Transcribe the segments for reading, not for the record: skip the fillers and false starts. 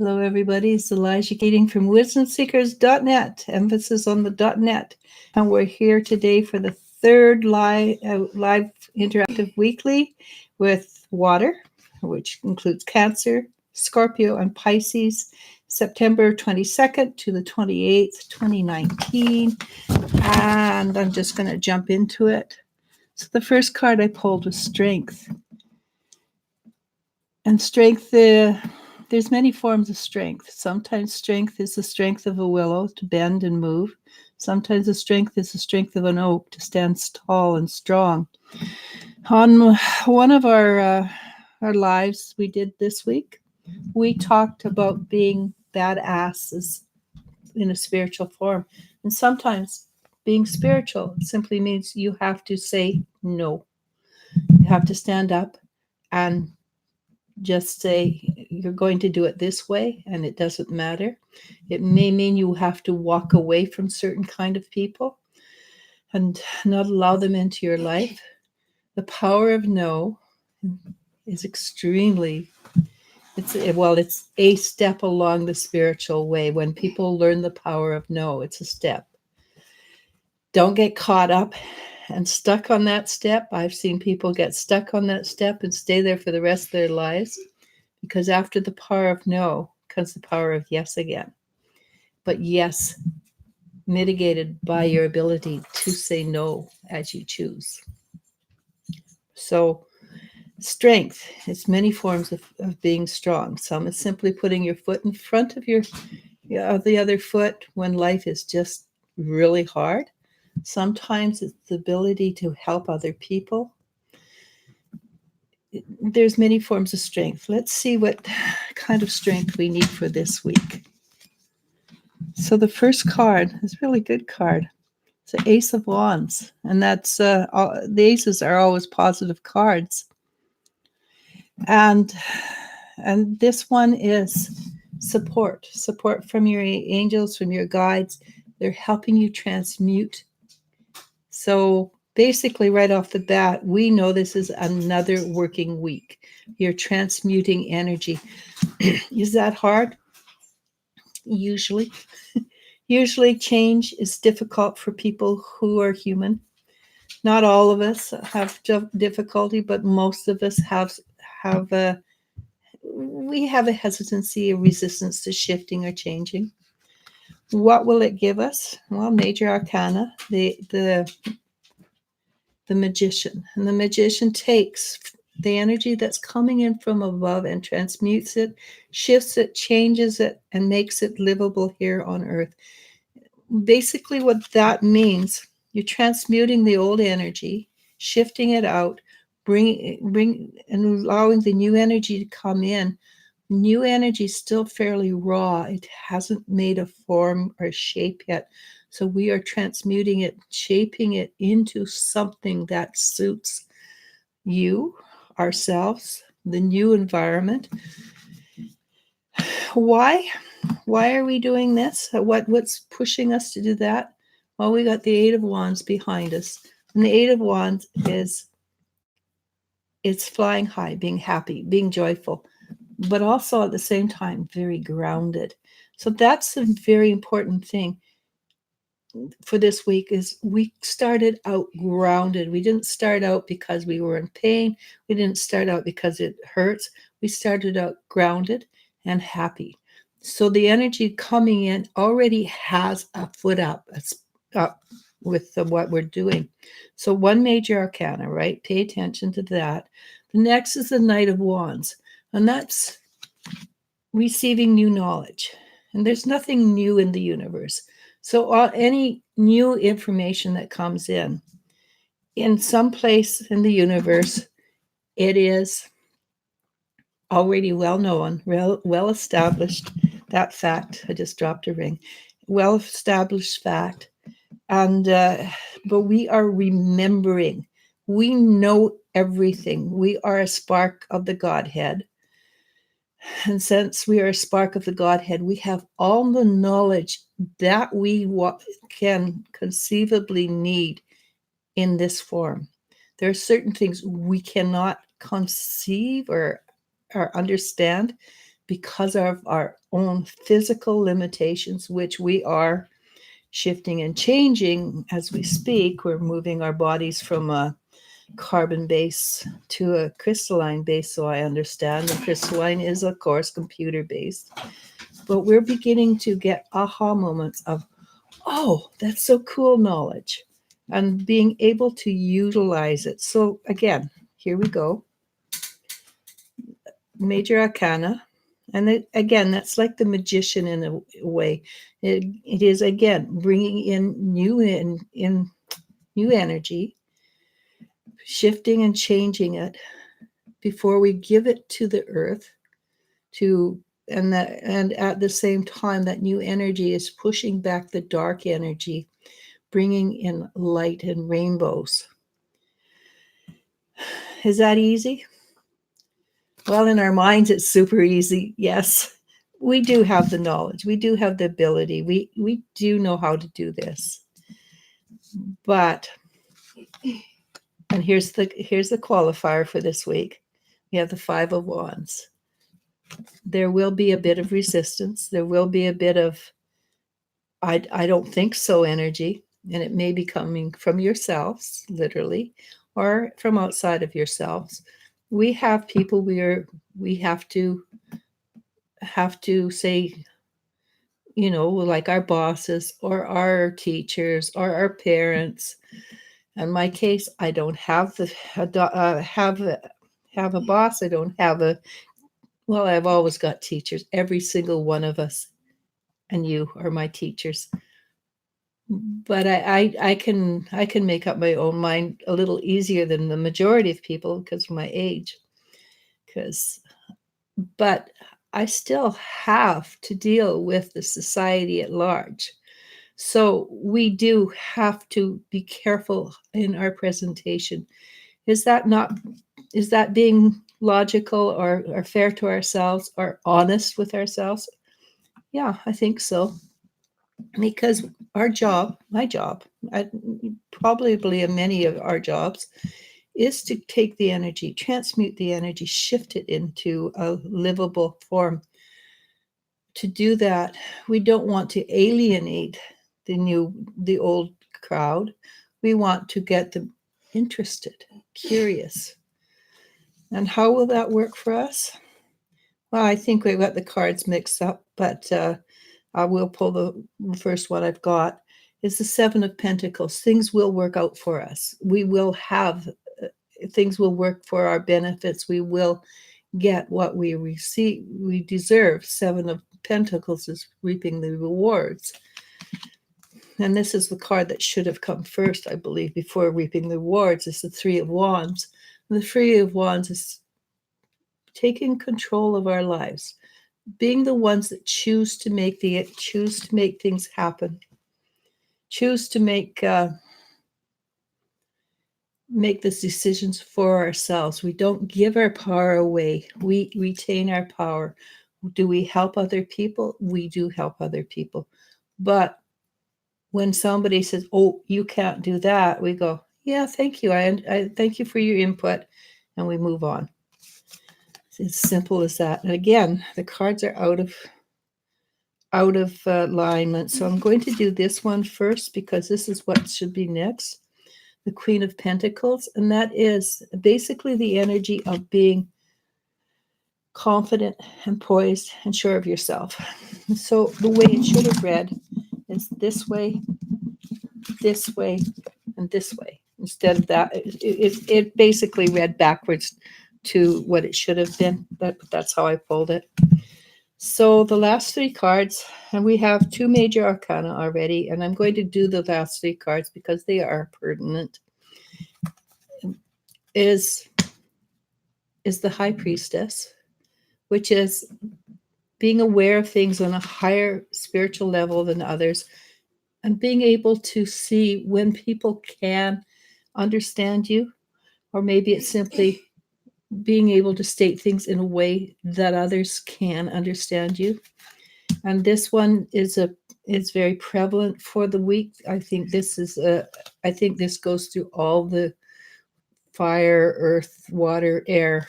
Hello, everybody. It's Eliz-sha from wisdomseekers.net, emphasis on the .net. And we're here today for the third live interactive weekly with water, which includes Cancer, Scorpio, and Pisces, September 22nd to the 28th, 2019. And I'm just going to jump into it. So the first card I pulled was Strength. And strength, there's many forms of strength. Sometimes strength is the strength of a willow to bend and move. Sometimes the strength is the strength of an oak to stand tall and strong. On one of our lives we did this week, we talked about being badasses in a spiritual form. And sometimes being spiritual simply means you have to say no. You have to stand up and just say you're going to do it this way, and it doesn't matter. It may mean you have to walk away from certain kind of people and not allow them into your life. The power of no is extremely, it's a step along the spiritual way. When people learn the power of no, it's a step. Don't get caught up and stuck on that step. I've seen people get stuck on that step and stay there for the rest of their lives, because after the power of no comes the power of yes again. But yes, mitigated by your ability to say no as you choose. So strength is many forms of being strong. Some is simply putting your foot in front of the other foot when life is just really hard. Sometimes it's the ability to help other people. There's many forms of strength. Let's see what kind of strength we need for this week. So the first card is a really good card. It's the Ace of Wands, and that's the aces are always positive cards. And this one is support from your angels, from your guides. They're helping you transmute. So basically, right off the bat, we know this is another working week. You're transmuting energy. Is that hard? Usually. Usually change is difficult for people who are human. Not all of us have difficulty, but most of us have a hesitancy, a resistance to shifting or changing. What will it give us? Well, major arcana, the magician. And the magician takes the energy that's coming in from above and transmutes it, shifts it, changes it, and makes it livable here on earth. Basically, what that means, you're transmuting the old energy, shifting it out, bring and allowing the new energy to come in. New energy is still fairly raw. It hasn't made a form or shape yet. So we are transmuting it, shaping it into something that suits you, ourselves, the new environment. Why? Why are we doing this? What's pushing us to do that? Well, we got the Eight of Wands behind us. And the Eight of Wands it's flying high, being happy, being joyful, but also at the same time, very grounded. So that's a very important thing for this week is we started out grounded. We didn't start out because we were in pain. We didn't start out because it hurts. We started out grounded and happy. So the energy coming in already has a foot up with what we're doing. So one major arcana, right? Pay attention to that. The next is the Knight of Wands, and that's receiving new knowledge. And there's nothing new in the universe. So any new information that comes in some place in the universe, it is already well known, well established. That fact, I just dropped a ring. Well established fact. And but we are remembering. We know everything. We are a spark of the Godhead. And since we are a spark of the Godhead, we have all the knowledge that we can conceivably need in this form. There are certain things we cannot conceive or understand because of our own physical limitations, which we are shifting and changing as we speak. We're moving our bodies from a carbon base to a crystalline base, so I understand. And crystalline is, of course, computer based. But we're beginning to get aha moments of, oh, that's so cool knowledge, and being able to utilize it. So again, here we go. Major Arcana. And again, that's like the magician in a way. It is, again, bringing in new energy, shifting and changing it before we give it to the earth. And at the same time, that new energy is pushing back the dark energy, bringing in light and rainbows. Is that easy? Well, in our minds, it's super easy. Yes, we do have the knowledge. We do have the ability. We do know how to do this. But, and here's the qualifier for this week. We have the Five of Wands. There will be a bit of resistance. There will be a bit of, I don't think so energy. And it may be coming from yourselves, literally, or from outside of yourselves. We have people we have to say, like our bosses or our teachers or our parents. In my case, I don't have have a boss. I don't have I've always got teachers. Every single one of us, and you are my teachers. But I can make up my own mind a little easier than the majority of people because of my age. But I still have to deal with the society at large. So we do have to be careful in our presentation. Is that being logical or fair to ourselves or honest with ourselves? Yeah, I think so. Because my job, probably many of our jobs, is to take the energy, transmute the energy, shift it into a livable form. To do that, we don't want to alienate the old crowd. We want to get them interested, curious. And how will that work for us? Well, I think we've got the cards mixed up, but I will pull the first one I've got. Is the Seven of Pentacles. Things will work out for us. We will have, things will work for our benefits. We will get what we deserve. Seven of Pentacles is reaping the rewards. And this is the card that should have come first, I believe, before reaping the rewards. It's the Three of Wands. And the Three of Wands is taking control of our lives, being the ones that choose to make things happen, choose to make these decisions for ourselves. We don't give our power away. We retain our power. Do we help other people? We do help other people. But when somebody says, oh, you can't do that, we go, yeah, thank you. I thank you for your input. And we move on. It's as simple as that. And again, the cards are out of alignment. So I'm going to do this one first because this is what should be next. The Queen of Pentacles. And that is basically the energy of being confident and poised and sure of yourself. So the way it should have read is this way, and this way. Instead of that, it basically read backwards to what it should have been. That's how I pulled it. So the last three cards, and we have two major arcana already, and I'm going to do the last three cards because they are pertinent, is the High Priestess, which is being aware of things on a higher spiritual level than others, and being able to see when people can understand you, or maybe it's simply being able to state things in a way that others can understand you. And this one is very prevalent for the week. I think this goes through all the fire, earth, water, air,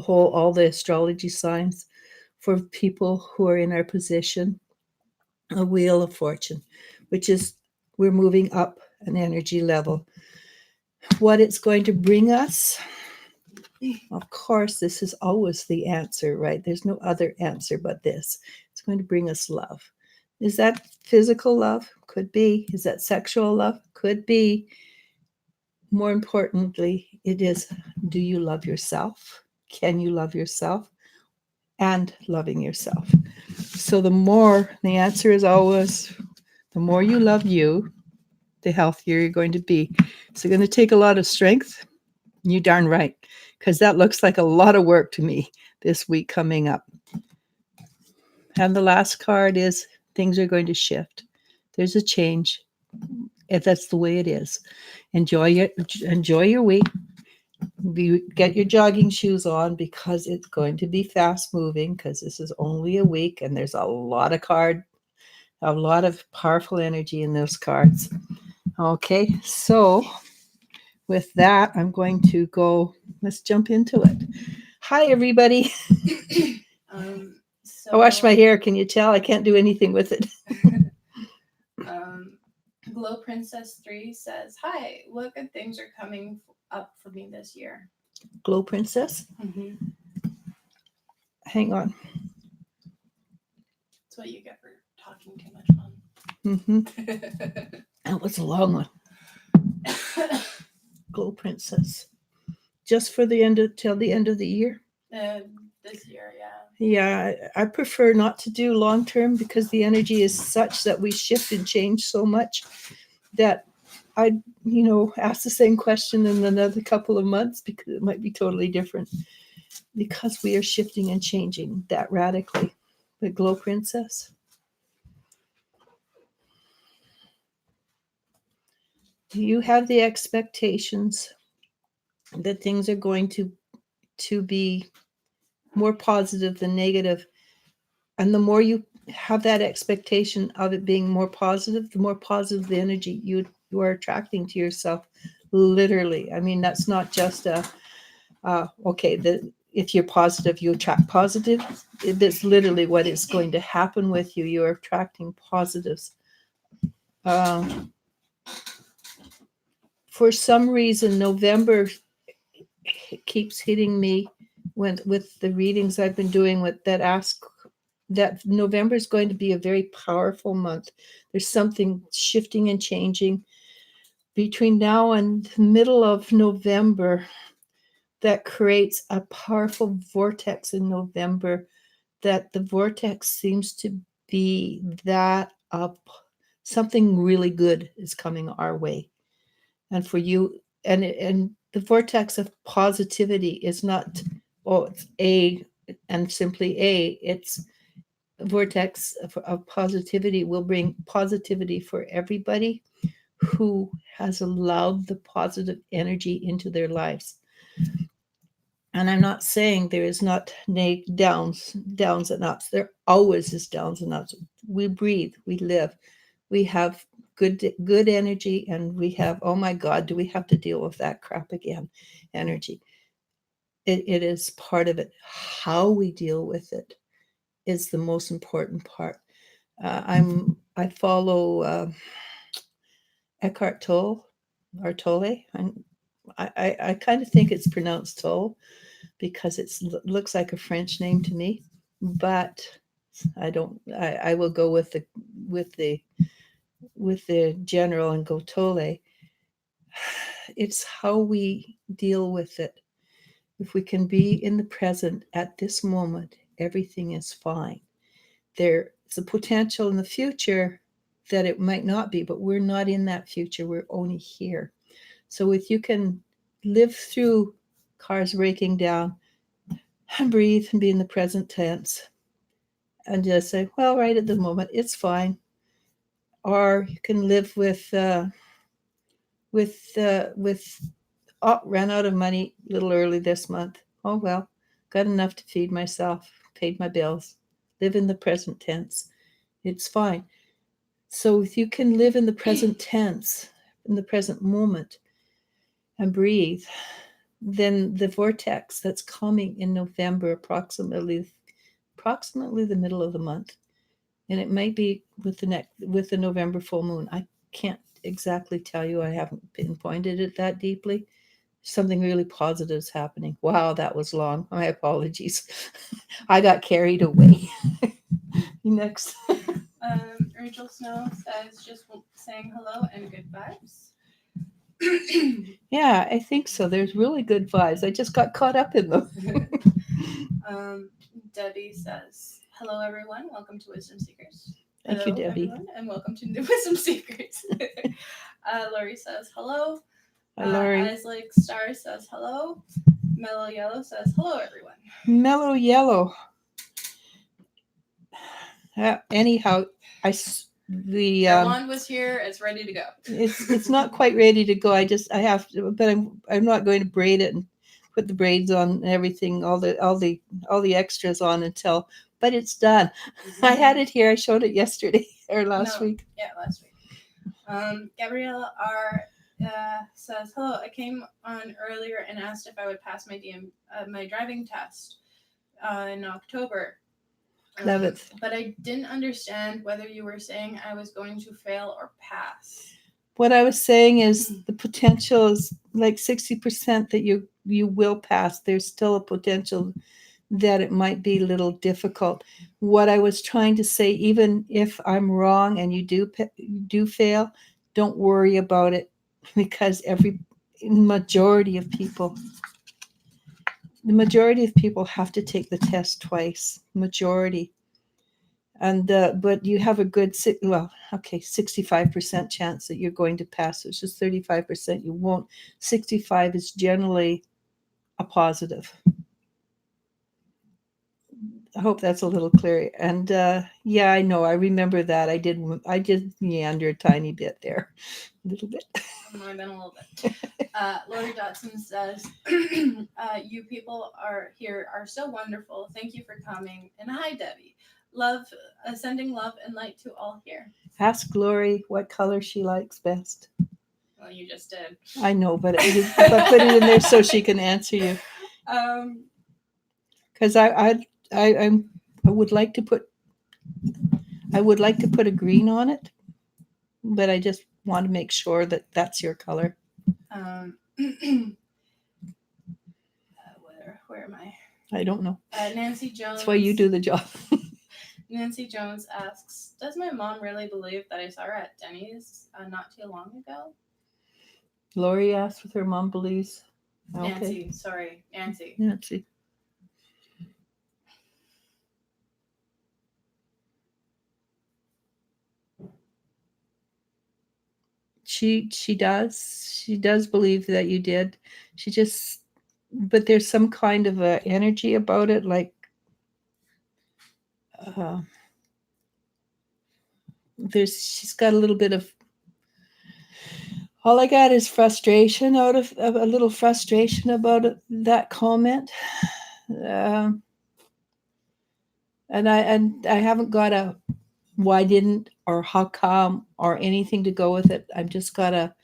all the astrology signs for people who are in our position, a wheel of fortune, which is we're moving up an energy level. What it's going to bring us, of course, this is always the answer, right? There's no other answer but this. It's going to bring us love. Is that physical love? Could be. Is that sexual love? Could be. More importantly, it is, do you love yourself? Can you love yourself? And loving yourself. So the answer is always, the more you love you, the healthier you're going to be. It's going to take a lot of strength. You darn right, because that looks like a lot of work to me this week coming up. And the last card is things are going to shift. There's a change. If that's the way it is. Enjoy your week. Get your jogging shoes on because it's going to be fast moving, because this is only a week and there's a lot of powerful energy in those cards. Okay, so with that, I'm going to go, let's jump into it. Hi, everybody. I wash my hair. Can you tell? I can't do anything with it. Glow Princess 3 says, hi, what good things are coming up for me this year? Glow Princess? Mm-hmm. Hang on. That's what you get for talking too much, Mom. Mm-hmm. That was a long one. Glow Princess. Just for till the end of the year? This year, yeah. Yeah, I prefer not to do long term because the energy is such that we shift and change so much that I'd, ask the same question in another couple of months because it might be totally different because we are shifting and changing that radically. But Glow Princess. Do you have the expectations that things are going to be more positive than negative? And the more you have that expectation of it being more positive, the more positive the energy you are attracting to yourself. Literally. I mean, that's not just if you're positive, you attract positive. That's literally what is going to happen with you. You're attracting positives. For some reason, November keeps hitting me with the readings I've been doing that November is going to be a very powerful month. There's something shifting and changing between now and the middle of November that creates a powerful vortex in November, that the vortex seems to be that something really good is coming our way. And for you, and the vortex of positivity is not, it's A and simply A. It's a vortex of positivity will bring positivity for everybody who has allowed the positive energy into their lives. And I'm not saying there is not downs and ups. There always is downs and ups. We breathe, we live, we have good energy, and we have, oh my God, do we have to deal with that crap again? Energy. It is part of it. How we deal with it is the most important part. I follow Eckhart Tolle, or Tolle. I kind of think it's pronounced Tolle because it looks like a French name to me, but I will go with the general and go Tolle. It's how we deal with it. If we can be in the present at this moment, everything is fine. There's a potential in the future that it might not be, but we're not in that future. We're only here. So if you can live through cars breaking down and breathe and be in the present tense and just say, well, right at the moment, it's fine. Or you can live with ran out of money a little early this month. Oh, well, got enough to feed myself, paid my bills, live in the present tense. It's fine. So if you can live in the present tense, in the present moment, and breathe, then the vortex that's coming in November, approximately approximately the middle of the month, and it might be with the November full moon. I can't exactly tell you. I haven't pinpointed it that deeply. Something really positive is happening. Wow, that was long. My apologies. I got carried away. Next. Rachel Snow says just saying hello and good vibes. Yeah, I think so. There's really good vibes. I just got caught up in them. Debbie says hello everyone. Welcome to Wisdom Seekers. Thank you, Debbie. Everyone, and welcome to the Wisdom Seekers. Lori says hello. Hi, Lori. Eyes Like Star says hello. Mellow Yellow says hello everyone. Mellow Yellow. Anyhow, the wand was here. It's ready to go. It's not quite ready to go. I have to, but I'm not going to braid it and put the braids on and everything, all the extras on until. But it's done. I had it here. I showed it yesterday or last week. Yeah, last week. Gabriella R. Says hello. I came on earlier and asked if I would pass my driving test in October. 11th. But I didn't understand whether you were saying I was going to fail or pass. What I was saying is the potential is like 60% that you will pass. There's still a potential that it might be a little difficult. What I was trying to say, even if I'm wrong and you do fail, don't worry about it, because the majority of people have to take the test twice. Majority. And but you have a good 65% chance that you're going to pass. It's just 35% you won't. 65 is generally a positive. I hope that's a little clear. And yeah, I know. I remember that. I did meander a tiny bit there. A little bit. More than a little bit. Lori Dotson says, you people are so wonderful. Thank you for coming. And hi, Debbie. Love, sending love and light to all here. Ask Lori what color she likes best. Well, you just did. I know, but put it in there so she can answer you. Because I would like to put a green on it, but I just want to make sure that that's your color. Where am I? I don't know. Nancy Jones. That's why you do the job. Nancy Jones asks, does my mom really believe that I saw her at Denny's not too long ago? Lori asked if her mom believes. Okay. Nancy. She does believe that you did. But there's some kind of a energy about it, like she's got a little bit of, all I got is frustration out of a little frustration about that comment. And I haven't got a why didn't or how come or anything to go with it. I've just got a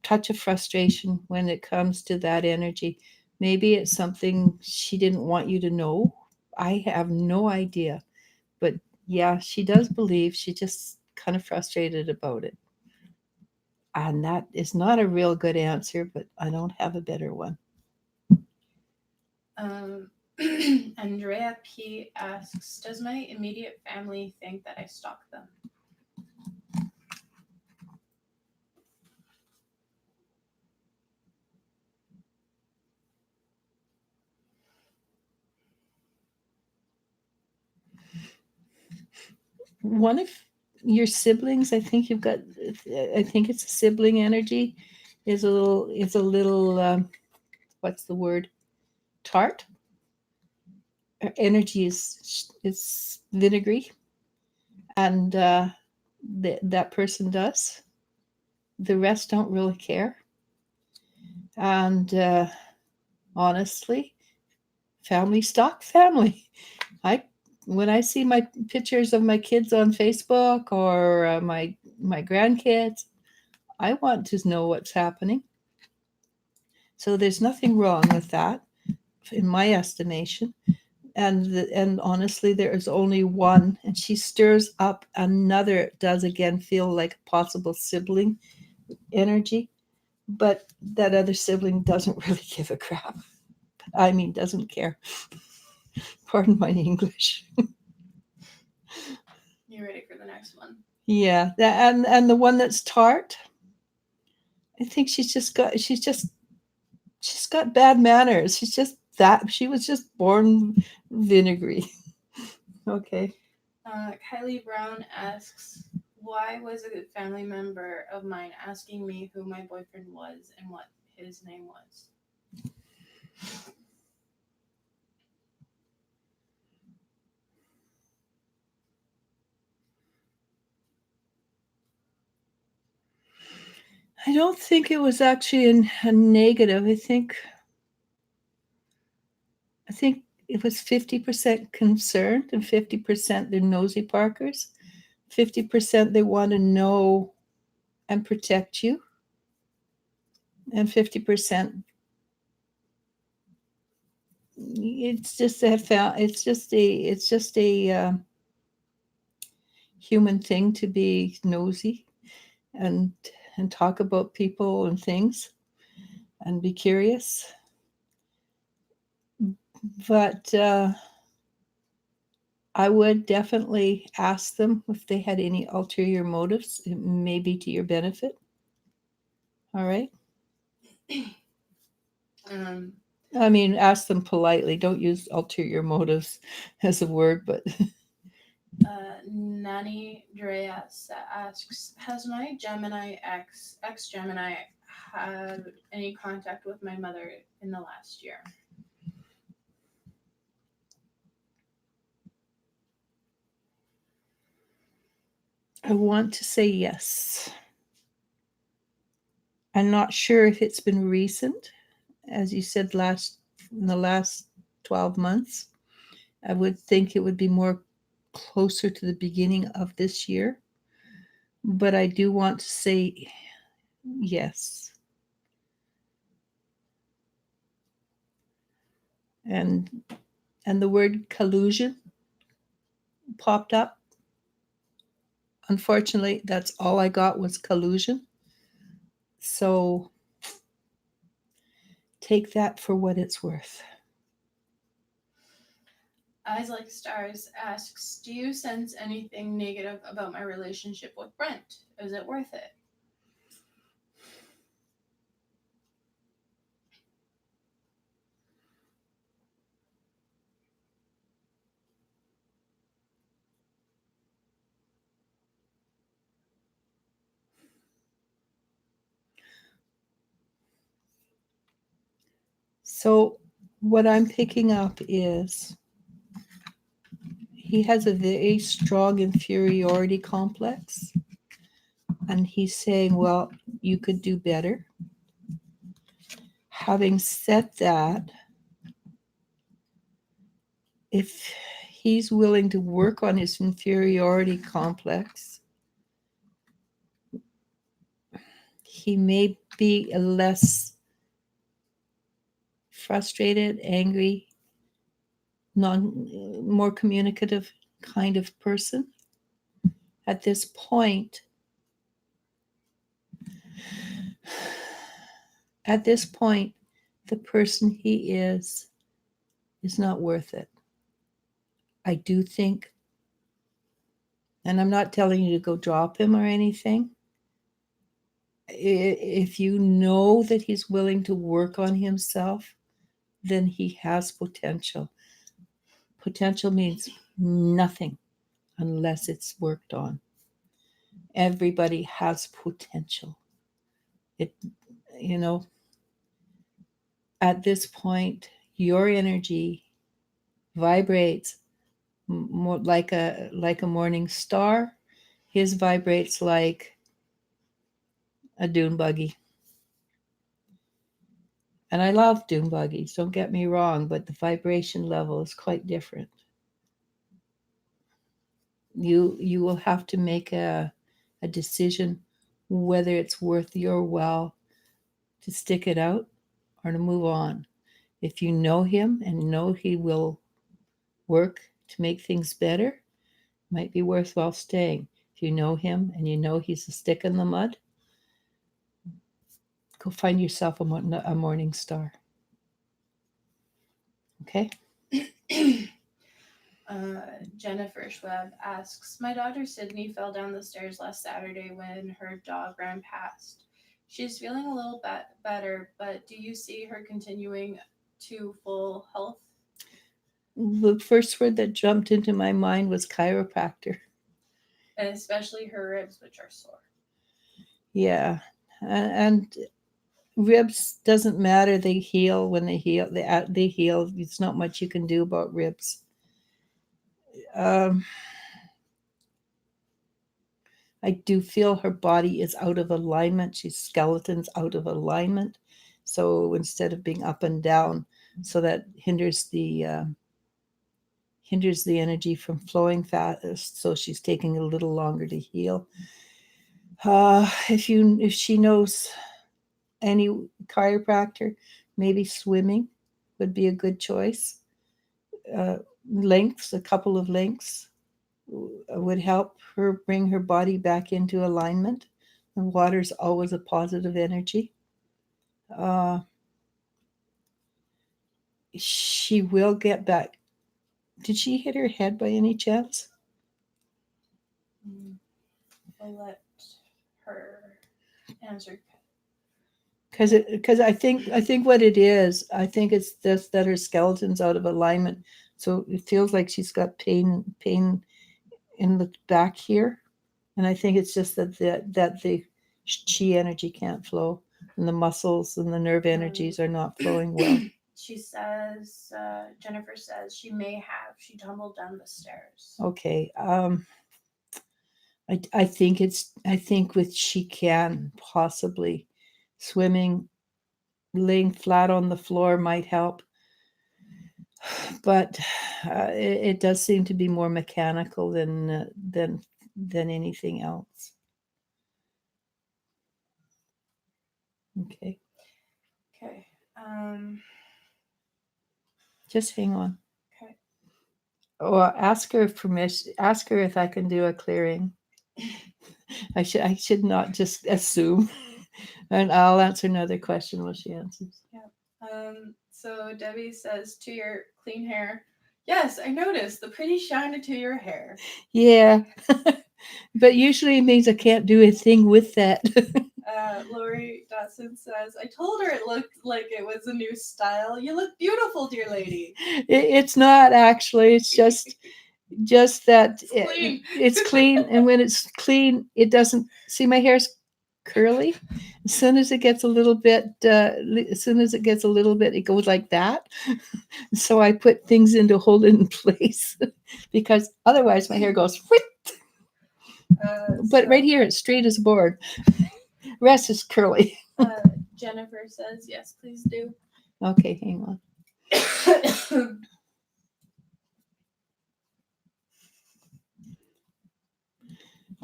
touch of frustration when it comes to that energy. Maybe it's something she didn't want you to know. I have no idea. But yeah, she does believe. She's just kind of frustrated about it. And that is not a real good answer, but I don't have a better one. Andrea P. asks, does my immediate family think that I stalk them? One of your siblings, I think it's a sibling energy, is a little what's the word? Tart. Her energy is vinegary, and that person does. The rest don't really care. And honestly, family stalk family. When I see my pictures of my kids on Facebook or my grandkids, I want to know what's happening. So there's nothing wrong with that, in my estimation. and honestly, there is only one, and she stirs up another. It does again feel like a possible sibling energy, but that other sibling doesn't really give a crap. I mean, doesn't care. Pardon my English. You ready for the next one? Yeah, and the one that's tart, I think she's got bad manners. She's just that she was just born vinegary. Okay. Kylie Brown asks, why was a family member of mine asking me who my boyfriend was and what his name was? I don't think it was actually a negative. I think it was 50% concerned and 50% they're nosy Parkers. 50% they want to know and protect you. And 50% it's just a human thing to be nosy and and talk about people and things and be curious. But I would definitely ask them if they had any ulterior motives. It may be to your benefit. All right. Um, I mean, ask them politely. Don't use ulterior motives as a word, but Nani Drea asks, has my Gemini ex Gemini had any contact with my mother in the last year? I want to say yes. I'm not sure if it's been recent, as you said in the last 12 months. I would think it would be more closer to the beginning of this year, but I do want to say yes. And the word collusion popped up. Unfortunately, that's all I got was collusion. So take that for what it's worth. Eyes Like Stars asks, do you sense anything negative about my relationship with Brent? Is it worth it? So, what I'm picking up is he has a very strong inferiority complex. And he's saying, well, you could do better. Having said that, if he's willing to work on his inferiority complex, he may be a less frustrated, angry, more communicative kind of person. At this point, the person he is not worth it. I do think, and I'm not telling you to go drop him or anything. If you know that he's willing to work on himself, then he has potential. Potential means nothing unless it's worked on. Everybody has potential. It, you know, at this point, your energy vibrates more like a morning star. His vibrates like a dune buggy. And I love dune buggies, don't get me wrong, but the vibration level is quite different. You will have to make a decision whether it's worth your while to stick it out or to move on. If you know him and know he will work to make things better, might be worthwhile staying. If you know him and you know he's a stick in the mud, go find yourself a morning star. Okay? Jennifer Schwab asks, my daughter Sydney fell down the stairs last Saturday when her dog ran past. She's feeling a little better, but do you see her continuing to full health? The first word that jumped into my mind was chiropractor. And especially her ribs, which are sore. Yeah. And ribs doesn't matter. They heal when they heal. They heal. It's not much you can do about ribs. I do feel her body is out of alignment. She's skeleton's out of alignment. So instead of being up and down, so that hinders the energy from flowing fast. So she's taking a little longer to heal. If she knows any chiropractor, maybe swimming would be a good choice. Lengths, a couple of lengths would help her bring her body back into alignment. And water's always a positive energy. She will get back. Did she hit her head by any chance? I'll let her answer. Because I think what it is, I think it's just that her skeleton's out of alignment, so it feels like she's got pain in the back here, and I think it's just that the chi energy can't flow, and the muscles and the nerve energies are not flowing well. She says, Jennifer says she tumbled down the stairs. Okay. I think with she can possibly swimming, laying flat on the floor might help, but it does seem to be more mechanical than anything else. Okay. Just hang on. Okay. Well, ask her permission. Ask her if I can do a clearing. I should not just assume. And I'll answer another question while she answers. Yeah. So Debbie says, to your clean hair. Yes, I noticed the pretty shine to your hair. Yeah. But usually it means I can't do a thing with that. Lori Dotson says, I told her it looked like it was a new style. You look beautiful, dear lady. It's not actually. It's just that It's it's clean. And when it's clean, it doesn't, see my hair's curly. As soon as it gets a little bit, it goes like that. So I put things in to hold it in place because otherwise my hair goes whip. But right here, it's straight as a board. Rest is curly. Jennifer says, yes, please do. Okay, hang on.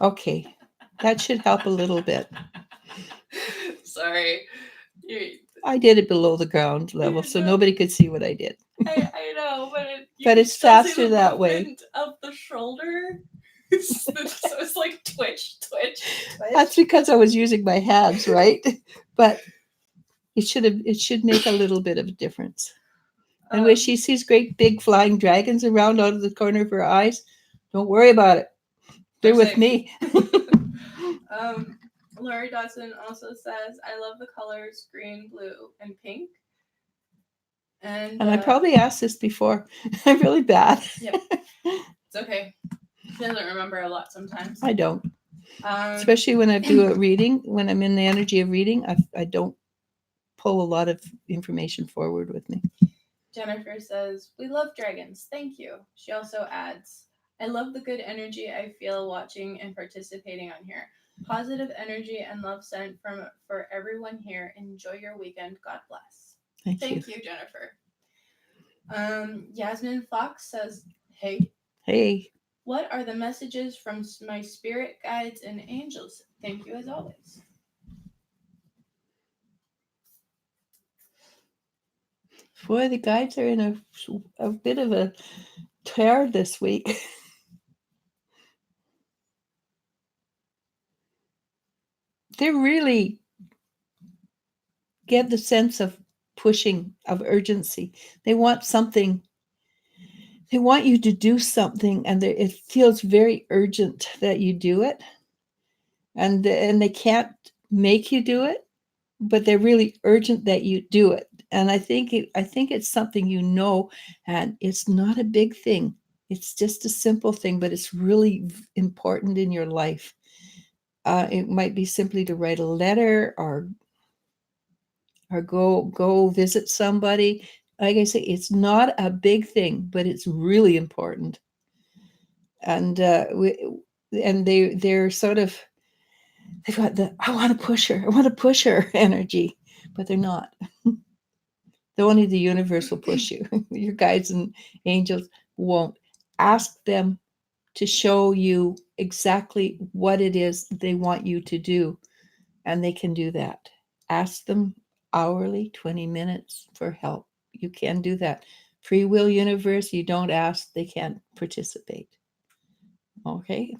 Okay, that should help a little bit. Sorry. I did it below the ground level, so nobody could see what I did. I know, but it's faster that way. Of the shoulder. So it's like twitch. That's because I was using my hands, right? But it should make a little bit of a difference. And when she sees great big flying dragons around out of the corner of her eyes, don't worry about it. They're with me. Lori Dawson also says, I love the colors green, blue, and pink. And I probably asked this before. I'm really bad. Yep. It's okay. She doesn't remember a lot sometimes. I don't. Especially when I do a reading, when I'm in the energy of reading, I don't pull a lot of information forward with me. Jennifer says, we love dragons. Thank you. She also adds, I love the good energy I feel watching and participating on here. Positive energy and love sent for everyone here. Enjoy your weekend. God bless. Thank you, Jennifer. Yasmin Fox says, hey. Hey. What are the messages from my spirit guides and angels? Thank you as always. Boy, the guides are in a bit of a tired this week. They really get the sense of pushing, of urgency. They want something. They want you to do something, and it feels very urgent that you do it. And they can't make you do it, but they're really urgent that you do it. And I think it's something and it's not a big thing. It's just a simple thing, but it's really important in your life. It might be simply to write a letter or go visit somebody. Like I say, it's not a big thing, but it's really important. And they're sort of, they've got the I want to push her energy, but they're not. Only the universe will push you. Your guides and angels won't. Ask them to show you exactly what it is they want you to do, and they can do that. Ask them hourly, 20 minutes for help. You can do that. Free will universe, you don't ask, they can't participate. Okay.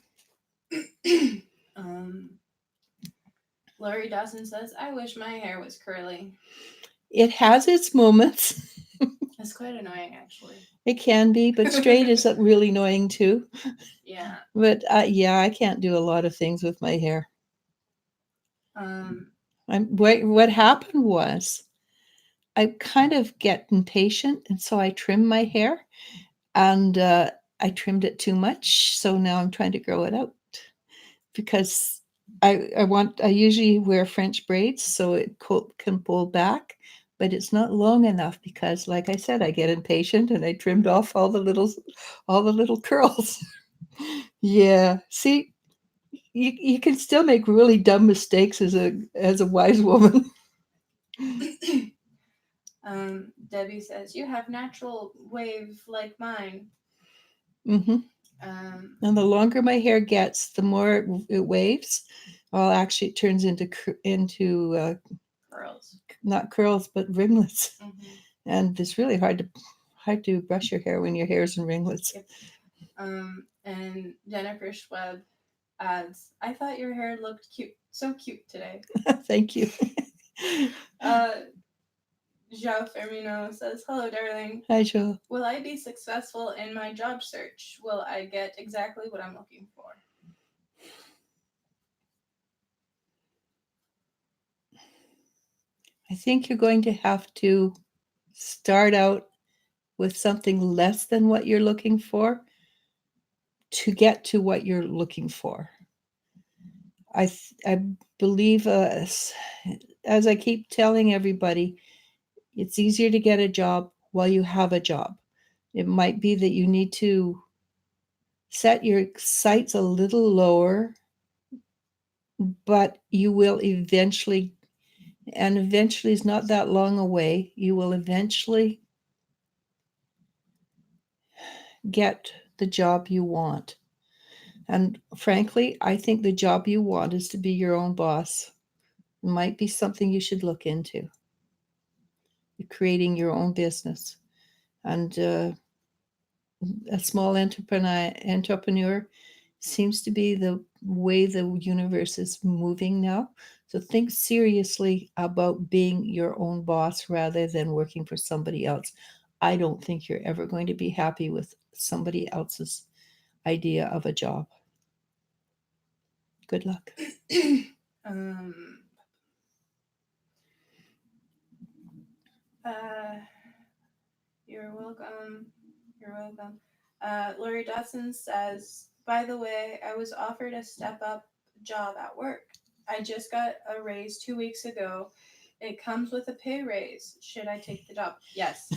Lori Dawson says, I wish my hair was curly. It has its moments. It's quite annoying, actually. It can be, but straight is really annoying too. Yeah. But yeah, I can't do a lot of things with my hair. What happened was I kind of get impatient, and so I trim my hair, and I trimmed it too much. So now I'm trying to grow it out because I usually wear French braids so it can pull back, but it's not long enough because, like I said, I get impatient and I trimmed off all the little curls. Yeah, see, you can still make really dumb mistakes as a wise woman. Debbie says, you have natural wave like mine. Mm-hmm. And the longer my hair gets, the more it waves. Well, actually, it turns into curls. Not curls, but ringlets. Mm-hmm. And it's really hard to brush your hair when your hair's in ringlets. Yep. And Jennifer Schweb adds, I thought your hair looked cute, so cute today. Thank you. Joe Fermino says, hello, darling. Hi, Joe. Will I be successful in my job search? Will I get exactly what I'm looking for? I think you're going to have to start out with something less than what you're looking for to get to what you're looking for. I believe, as I keep telling everybody, it's easier to get a job while you have a job. It might be that you need to set your sights a little lower, but you will eventually, and eventually is not that long away, you will eventually get the job you want. And frankly, I think the job you want is to be your own boss. It might be something you should look into. You're creating your own business. And a small entrepreneur seems to be the way the universe is moving now. So think seriously about being your own boss rather than working for somebody else. I don't think you're ever going to be happy with somebody else's idea of a job. Good luck. You're welcome. You're welcome. Lori Dotson says, by the way, I was offered a step-up job at work. I just got a raise 2 weeks ago. It comes with a pay raise. Should I take the job? Yes.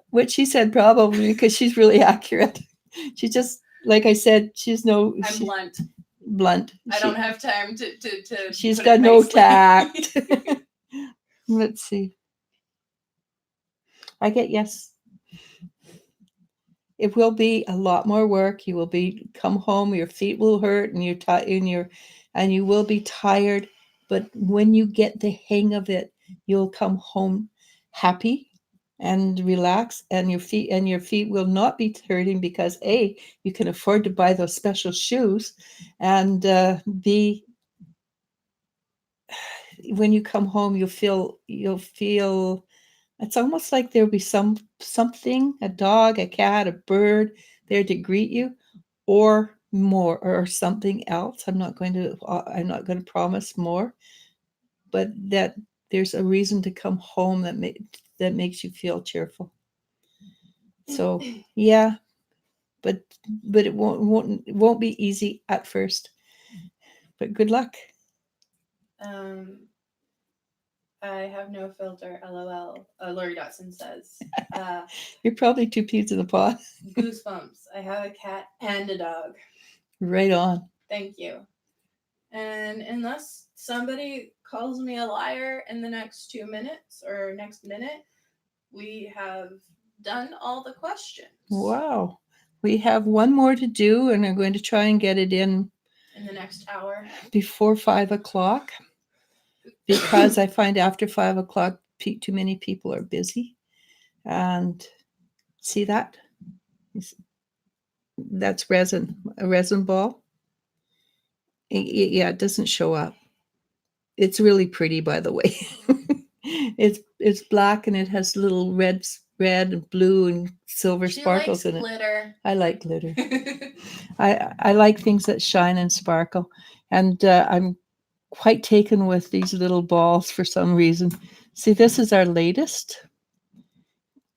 What she said probably, because she's really accurate. She just, like I said, I'm blunt. Blunt. I don't have time to She's got no tact. Let's see. I get yes. It will be a lot more work. You will come home, your feet will hurt, and you will be tired. But when you get the hang of it, you'll come home happy and relax, and your feet will not be hurting because A, you can afford to buy those special shoes, and B, when you come home you'll feel it's almost like there'll be something, a dog, a cat, a bird there to greet you, or more, or something else. I'm not going to promise more, but that there's a reason to come home that makes you feel cheerful. So yeah, but it won't be easy at first. But good luck. I have no filter, lol. Lori Dotson says. You're probably two peas in a pod. Goosebumps. I have a cat and a dog. Right on. Thank you. And unless somebody calls me a liar in the next 2 minutes or next minute, we have done all the questions. Wow. We have one more to do, and I'm going to try and get it in the next hour before 5 o'clock, because I find after 5 o'clock too many people are busy. And see that? That's a resin ball. Yeah, it doesn't show up. It's really pretty, by the way. It's black, and it has little red and blue and silver sparkles in it. Glitter. I like glitter. I like things that shine and sparkle, and I'm quite taken with these little balls for some reason. See, this is our latest,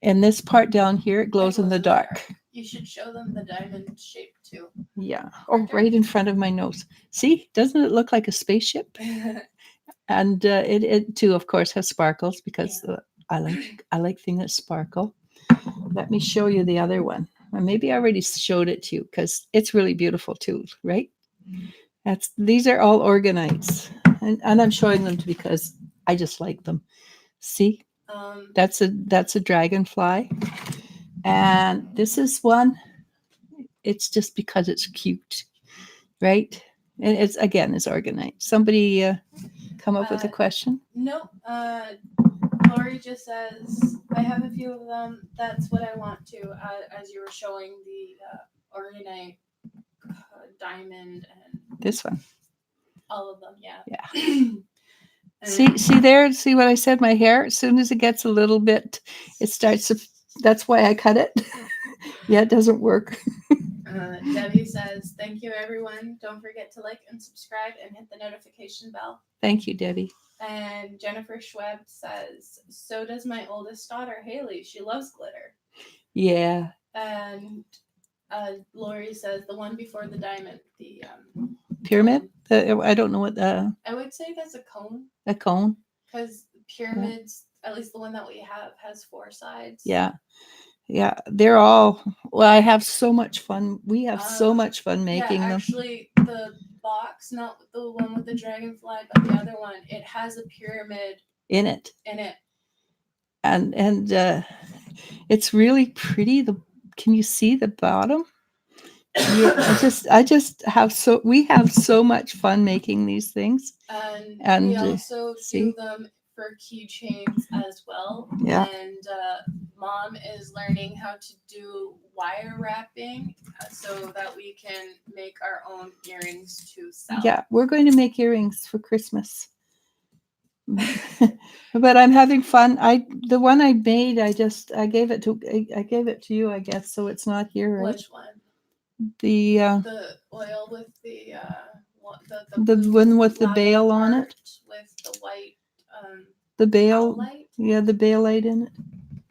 and this part down here, it glows in the dark. You should show them the diamond shape too. Yeah. Oh, right in front of my nose. See, doesn't it look like a spaceship? And it too, of course, has sparkles, because I like things that sparkle. Let me show you the other one. Maybe I already showed it to you, because it's really beautiful too, right? These are all organites, and I'm showing them because I just like them. See, that's a dragonfly, and this is one. It's just because it's cute, right? And it's organite. Somebody come up with a question? No. Lori just says, I have a few of them. That's what I want to, as you were showing the organite diamond and this one. All of them, yeah. Yeah. See what I said? My hair, as soon as it gets a little bit, it starts to, that's why I cut it. Yeah, it doesn't work. Debbie says, thank you, everyone. Don't forget to like and subscribe and hit the notification bell. Thank you, Debbie. And Jennifer Schweb says, so does my oldest daughter, Haley. She loves glitter. Yeah. And Lori says, the one before the diamond, the pyramid? I don't know what the... I would say that's a cone. A cone? Because pyramids, at least the one that we have, has 4 sides. Yeah. Yeah, they're all, well, I have so much fun. We have so much fun making them. Actually, the box, not the one with the dragonfly, but the other one, it has a pyramid in it. And it's really pretty. Can you see the bottom? Yeah, I just have we have so much fun making these things. And we also do them for keychains as well. Yeah. And Mom is learning how to do wire wrapping so that we can make our own earrings to sell. Yeah, we're going to make earrings for Christmas. But I'm having fun. The one I made, I gave it to you, I guess, so it's not here, right? Which one? The oil with the one with the bail on it. With the white the bail light? Yeah, the bail light in it.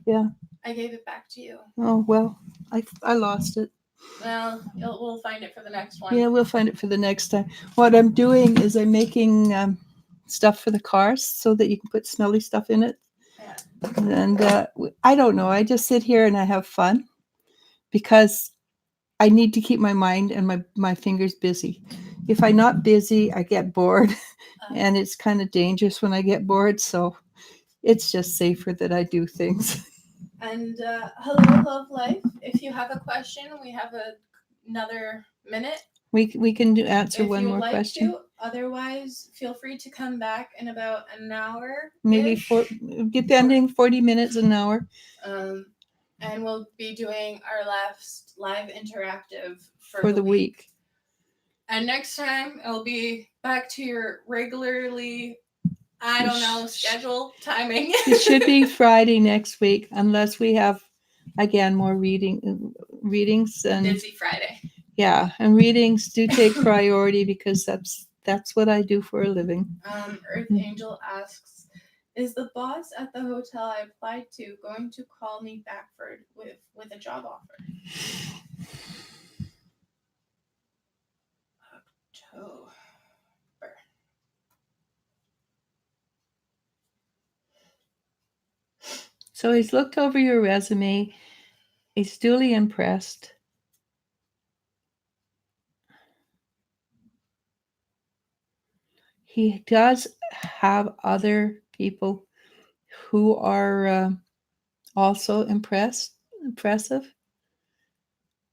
Yeah. I gave it back to you. Oh well, I lost it. Well, we'll find it for the next one. Yeah, we'll find it for the next time. What I'm doing is I'm making stuff for the cars so that you can put smelly stuff in it. Yeah. And I don't know. I just sit here and I have fun because I need to keep my mind and my fingers busy. If I'm not busy, I get bored, and it's kind of dangerous when I get bored. So it's just safer that I do things. And hello, Love Life. If you have a question, we have another minute. We can answer If one you'd more like question. to. Otherwise, feel free to come back in about an hour. Maybe depending 40 minutes, an hour. And we'll be doing our last live interactive for the week. And next time it'll be back to your regularly, I don't know, schedule timing. It should be Friday next week, unless we have, again, more readings and Busy Friday. Yeah, and readings do take priority because that's what I do for a living. Earth Angel asks, is the boss at the hotel I applied to going to call me back with a job offer? October. So he's looked over your resume. He's duly impressed. He does have other people who are also impressive.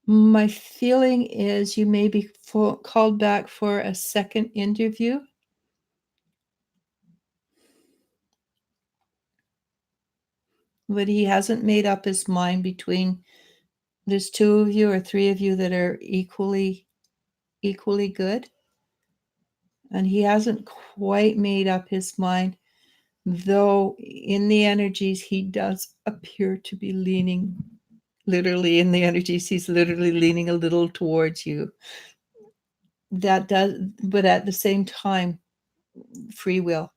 My feeling is you may be called back for a second interview. But he hasn't made up his mind between, there's 2 of you or 3 of you that are equally good. And he hasn't quite made up his mind, though in the energies he does appear to be leaning, literally in the energies, he's literally leaning a little towards you. That does, but at the same time, free will.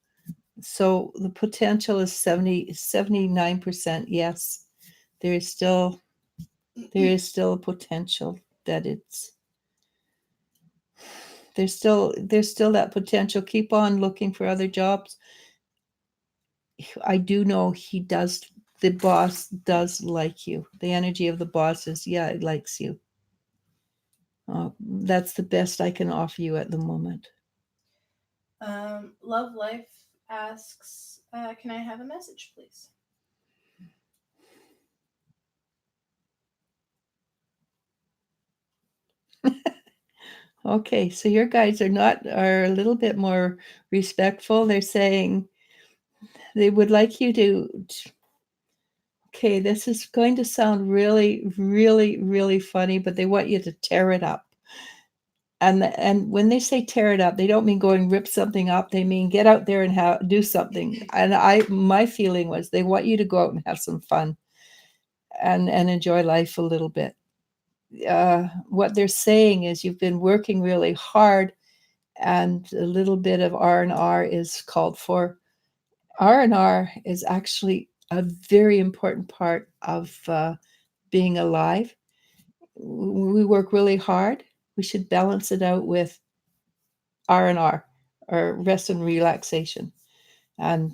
So the potential is 79% yes. There is still a potential that there's still that potential. Keep on looking for other jobs. I do know the boss does like you. The energy of the boss is, yeah, it likes you. That's the best I can offer you at the moment. Love Life asks, can I have a message, please? Okay, so your guides are a little bit more respectful. They're saying they would like you to okay, this is going to sound really, really, really funny, but they want you to tear it up. And when they say tear it up, they don't mean go and rip something up. They mean get out there and do something. And my feeling was they want you to go out and have some fun and enjoy life a little bit. What they're saying is you've been working really hard, and a little bit of R&R is called for. R&R is actually a very important part of being alive. We work really hard. We should balance it out with R&R, or rest and relaxation. And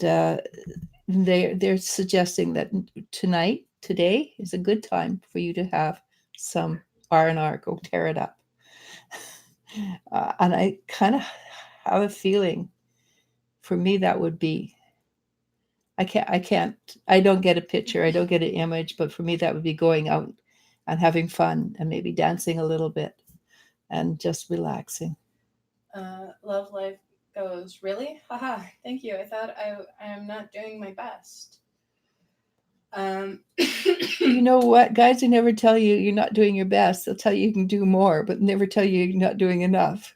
they're suggesting that today is a good time for you to have some R&R. Go tear it up. And I kind of have a feeling, for me, that would be, I don't get a picture, I don't get an image, but for me, that would be going out and having fun and maybe dancing a little bit and just relaxing. Love Life goes, really? Haha, thank you. I thought I am not doing my best. You know what? Guys who never tell you you're not doing your best, they'll tell you can do more, but never tell you you're not doing enough.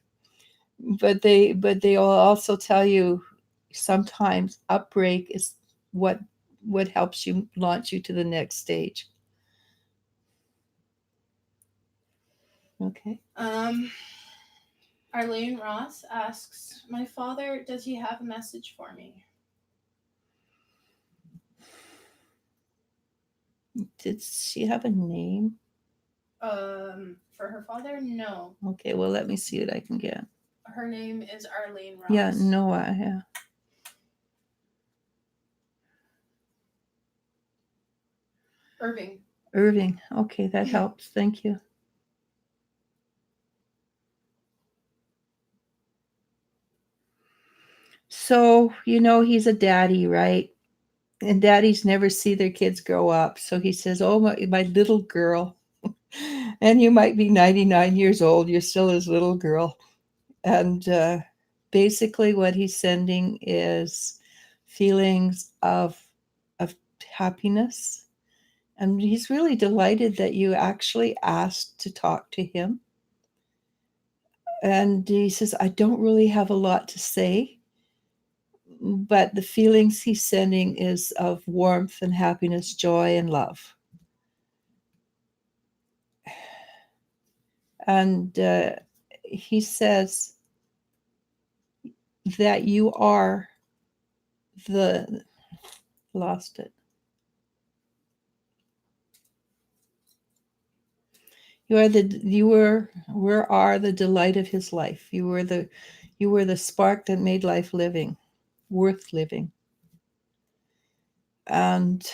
But they will also tell you sometimes a break is what helps you launch you to the next stage. Okay. Arlene Ross asks, my father, does he have a message for me? Did she have a name? For her father, no. Okay, well, let me see what I can get. Her name is Arlene Ross. Yeah, Noah, yeah. Irving. Okay, that helps. Thank you. So, he's a daddy, right? And daddies never see their kids grow up. So he says, oh, my little girl. And you might be 99 years old. You're still his little girl. And basically, what he's sending is feelings of happiness. And he's really delighted that you actually asked to talk to him. And he says, I don't really have a lot to say, but the feelings he's sending is of warmth and happiness, joy and love. And he says that you are the lost it. You are the delight of his life. You were the spark that made life worth living. And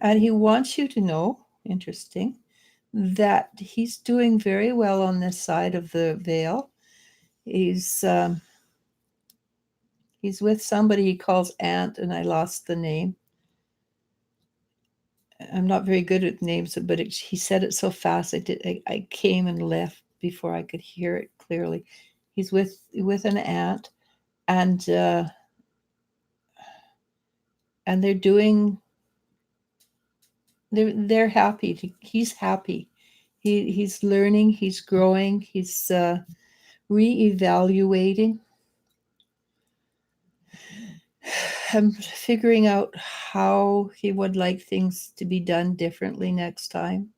he wants you to know, interesting, that he's doing very well on this side of the veil. He's with somebody he calls Aunt, and I lost the name. I'm not very good at names, but he said it so fast. I came and left before I could hear it clearly. He's with an aunt, and they're doing. They're happy. He's happy. He's learning. He's growing. He's reevaluating. I'm figuring out how he would like things to be done differently next time.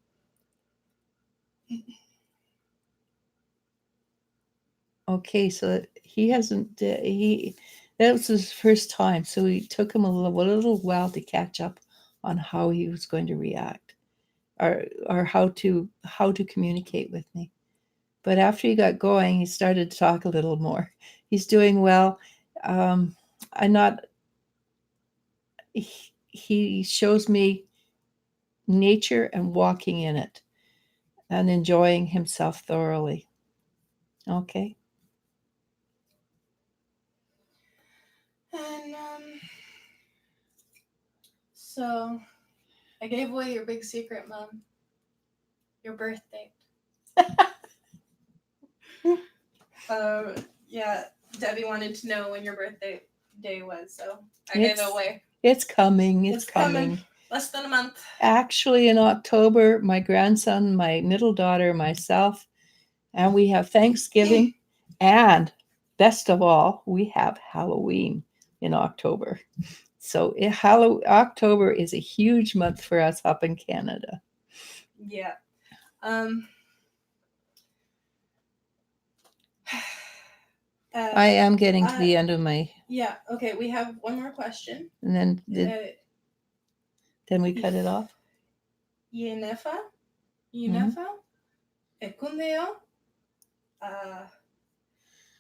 Okay, so he hasn't. That was his first time, so it took him a little while to catch up on how he was going to react, or how to communicate with me. But after he got going, he started to talk a little more. He's doing well. I'm not. He shows me nature and walking in it and enjoying himself thoroughly. Okay. And so I gave away your big secret, Mom. Your birth date. Yeah, Debbie wanted to know when your birthday day was, so I gave it away. It's coming. It's coming. Less than a month. Actually, in October, my grandson, my middle daughter, myself, and we have Thanksgiving, and best of all, we have Halloween in October. So October is a huge month for us up in Canada. Yeah. I am getting to the end of my. Yeah. Okay. We have one more question. And then we cut it off. Yenefa, Ekundeo,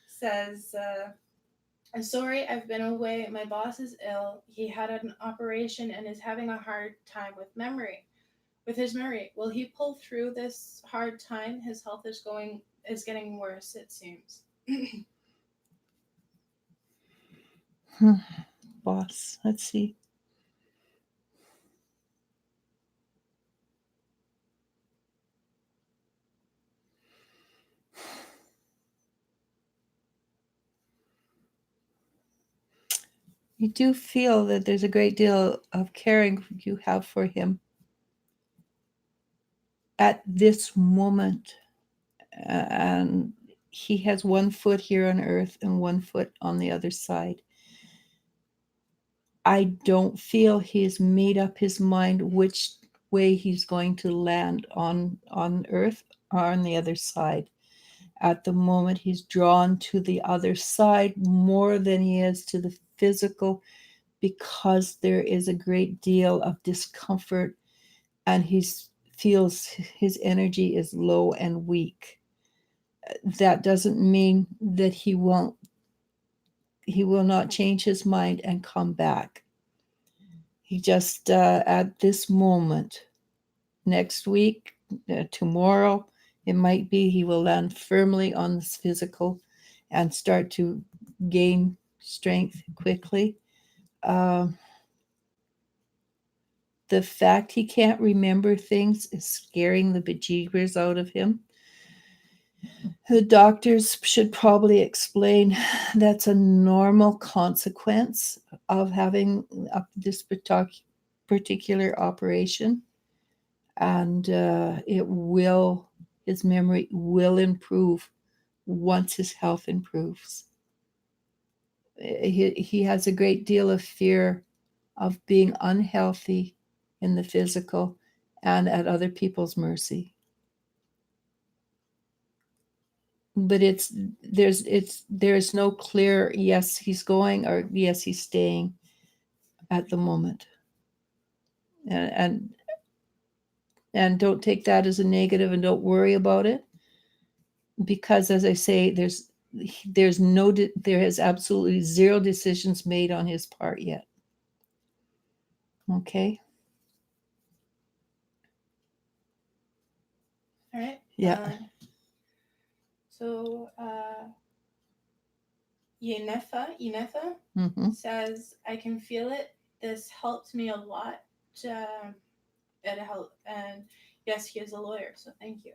says, I'm sorry, I've been away. My boss is ill. He had an operation and is having a hard time with his memory. Will he pull through this hard time? His health is getting worse, it seems. Boss, let's see. You do feel that there's a great deal of caring you have for him at this moment. And he has one foot here on earth and one foot on the other side. I don't feel he's made up his mind which way he's going to land on earth or on the other side. At the moment, he's drawn to the other side more than he is to the physical, because there is a great deal of discomfort, and he feels his energy is low and weak. That doesn't mean that he will not change his mind and come back. He just, at this moment, next week, tomorrow, it might be he will land firmly on this physical and start to gain strength quickly. The fact he can't remember things is scaring the bejeebers out of him. The doctors should probably explain that's a normal consequence of having this particular operation, and his memory will improve once his health improves. He has a great deal of fear of being unhealthy in the physical and at other people's mercy. But there's no clear yes he's going or yes he's staying at the moment. And don't take that as a negative and don't worry about it, because as I say, there has absolutely zero decisions made on his part yet. Okay. All right. Yeah. So Yenefa Mm-hmm. says, I can feel it. This helped me a lot. It helped. And yes, he is a lawyer, so thank you.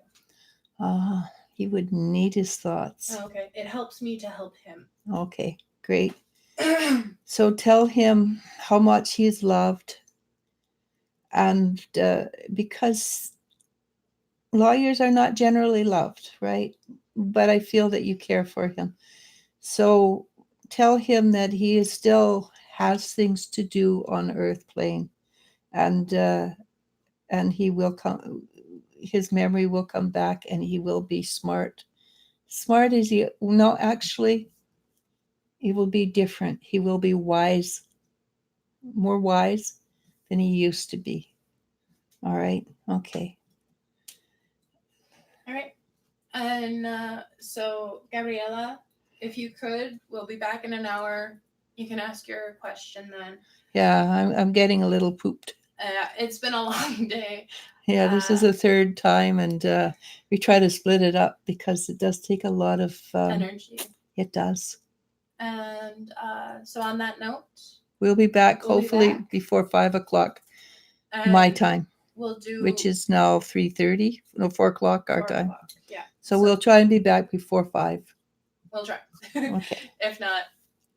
He would need his thoughts. Okay. It helps me to help him. Okay, great. So tell him how much he's loved. And because lawyers are not generally loved, right? But I feel that you care for him. So tell him that he still has things to do on Earth plane, and he will come. His memory will come back, and he will be smart. Smart as he no, actually, he will be different. He will be wise, more wise than he used to be. All right. Okay. All right. And so, Gabriella, if you could, we'll be back in an hour. You can ask your question then. Yeah, I'm getting a little pooped. It's been a long day. Yeah, this is the third time, and we try to split it up because it does take a lot of energy. It does. And so on that note, we'll be back hopefully before 5 o'clock my time. We'll do, which is now 3:30, no, 4 o'clock our time. Yeah. So we'll try and be back before 5. We'll try. Okay. If not,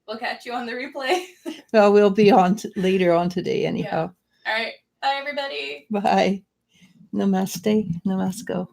we'll catch you on the replay. Well, we'll be on later on today anyhow. Yeah. All right. Bye, everybody. Bye. Namaste. Namasko.